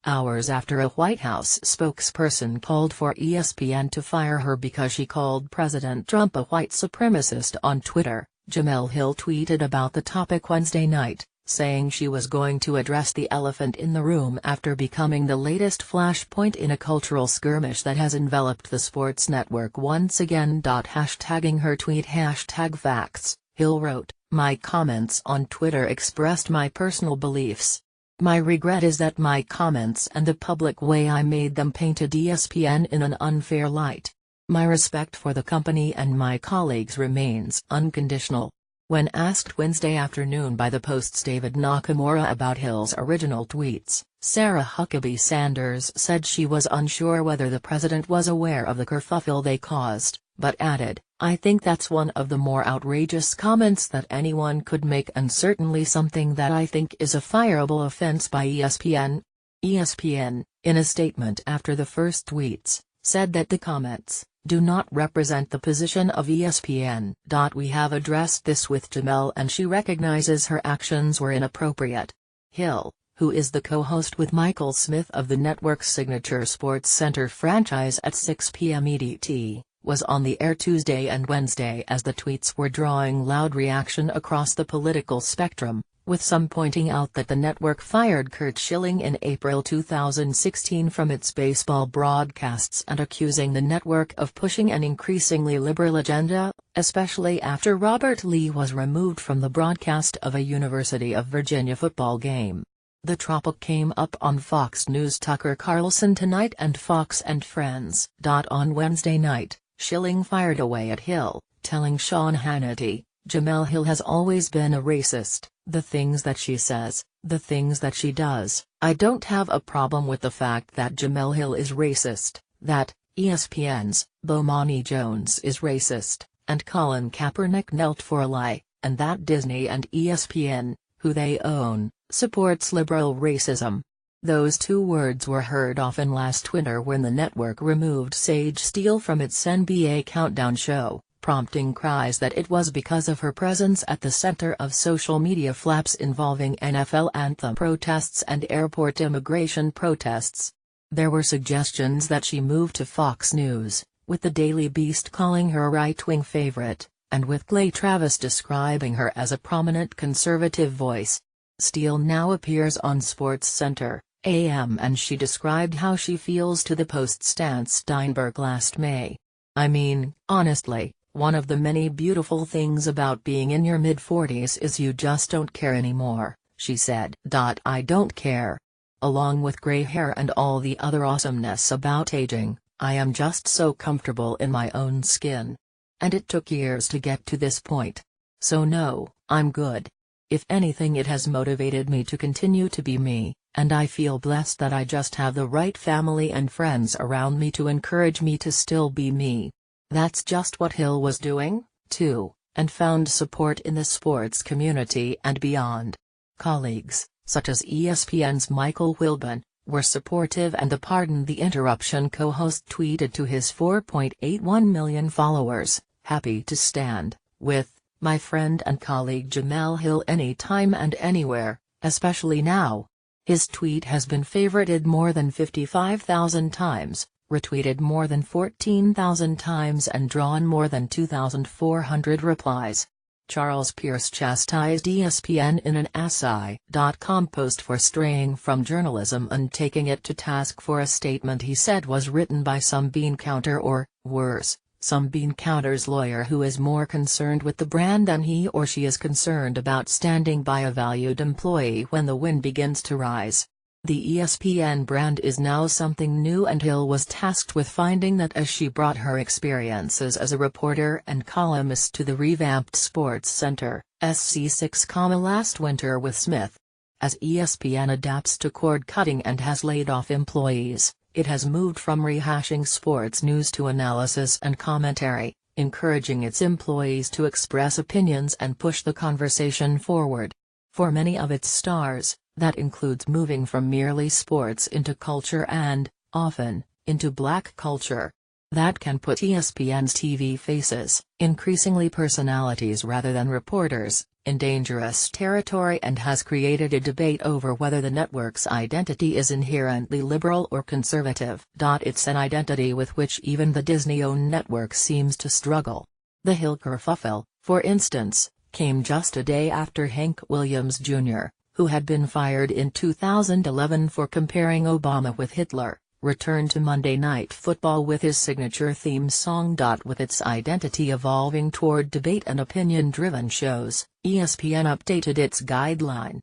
hours after a White House spokesperson called for ESPN to fire her because she called President Trump a white supremacist on Twitter. Jemele Hill tweeted about the topic Wednesday night, saying she was going to address the elephant in the room after becoming the latest flashpoint in a cultural skirmish that has enveloped the sports network once again. Hashtagging her tweet #facts, Hill wrote, "My comments on Twitter expressed my personal beliefs. My regret is that my comments and the public way I made them painted ESPN in an unfair light. My respect for the company and my colleagues remains unconditional." When asked Wednesday afternoon by the Post's David Nakamura about Hill's original tweets, Sarah Huckabee Sanders said she was unsure whether the president was aware of the kerfuffle they caused, but added, "I think that's one of the more outrageous comments that anyone could make and certainly something that I think is a fireable offense by ESPN." ESPN, in a statement after the first tweets, said that the comments do not represent the position of ESPN. "We have addressed this with Jemele and she recognizes her actions were inappropriate." Hill, who is the co-host with Michael Smith of the network's signature Sports Center franchise at 6 p.m. EDT, was on the air Tuesday and Wednesday as the tweets were drawing loud reaction across the political spectrum, with some pointing out that the network fired Curt Schilling in April 2016 from its baseball broadcasts and accusing the network of pushing an increasingly liberal agenda, especially after Robert Lee was removed from the broadcast of a University of Virginia football game. The topic came up on Fox News' Tucker Carlson Tonight and Fox and Friends. On Wednesday night, Schilling fired away at Hill, telling Sean Hannity, "Jemele Hill has always been a racist. The things that she says, the things that she does, I don't have a problem with the fact that Jemele Hill is racist, that ESPN's Bomani Jones is racist, and Colin Kaepernick knelt for a lie, and that Disney and ESPN, who they own, supports liberal racism." Those two words were heard often last winter when the network removed Sage Steele from its NBA Countdown show, prompting cries that it was because of her presence at the center of social media flaps involving NFL anthem protests and airport immigration protests. There were suggestions that she moved to Fox News, with the Daily Beast calling her a right-wing favorite, and with Clay Travis describing her as a prominent conservative voice. Steele now appears on SportsCenter AM and she described how she feels to the Post's Stan Steinberg last May. "I mean, honestly, one of the many beautiful things about being in your mid-40s is you just don't care anymore," she said. "I don't care. Along with gray hair and all the other awesomeness about aging, I am just so comfortable in my own skin. And it took years to get to this point. So no, I'm good. If anything, it has motivated me to continue to be me, and I feel blessed that I just have the right family and friends around me to encourage me to still be me." That's just what Hill was doing, too, and found support in the sports community and beyond. Colleagues, such as ESPN's Michael Wilbon, were supportive, and the "Pardon the Interruption" co-host tweeted to his 4.81 million followers, "Happy to stand with my friend and colleague Jemele Hill anytime and anywhere, especially now." His tweet has been favorited more than 55,000 times, retweeted more than 14,000 times and drawn more than 2,400 replies. Charles Pierce chastised ESPN in an SI.com post for straying from journalism and taking it to task for a statement he said was written by some bean counter or, worse, some bean counter's lawyer who is more concerned with the brand than he or she is concerned about standing by a valued employee when the wind begins to rise. The ESPN brand is now something new, and Hill was tasked with finding that as she brought her experiences as a reporter and columnist to the revamped Sports Center SC6, last winter with Smith. As ESPN adapts to cord cutting and has laid off employees, it has moved from rehashing sports news to analysis and commentary, encouraging its employees to express opinions and push the conversation forward. For many of its stars, that includes moving from merely sports into culture and, often, into Black culture. That can put ESPN's TV faces, increasingly personalities rather than reporters, in dangerous territory and has created a debate over whether the network's identity is inherently liberal or conservative. It's an identity with which even the Disney-owned network seems to struggle. The Hill kerfuffle, for instance, came just a day after Hank Williams Jr., who had been fired in 2011 for comparing Obama with Hitler, returned to Monday Night Football with his signature theme song. With its identity evolving toward debate and opinion-driven shows, ESPN updated its guideline.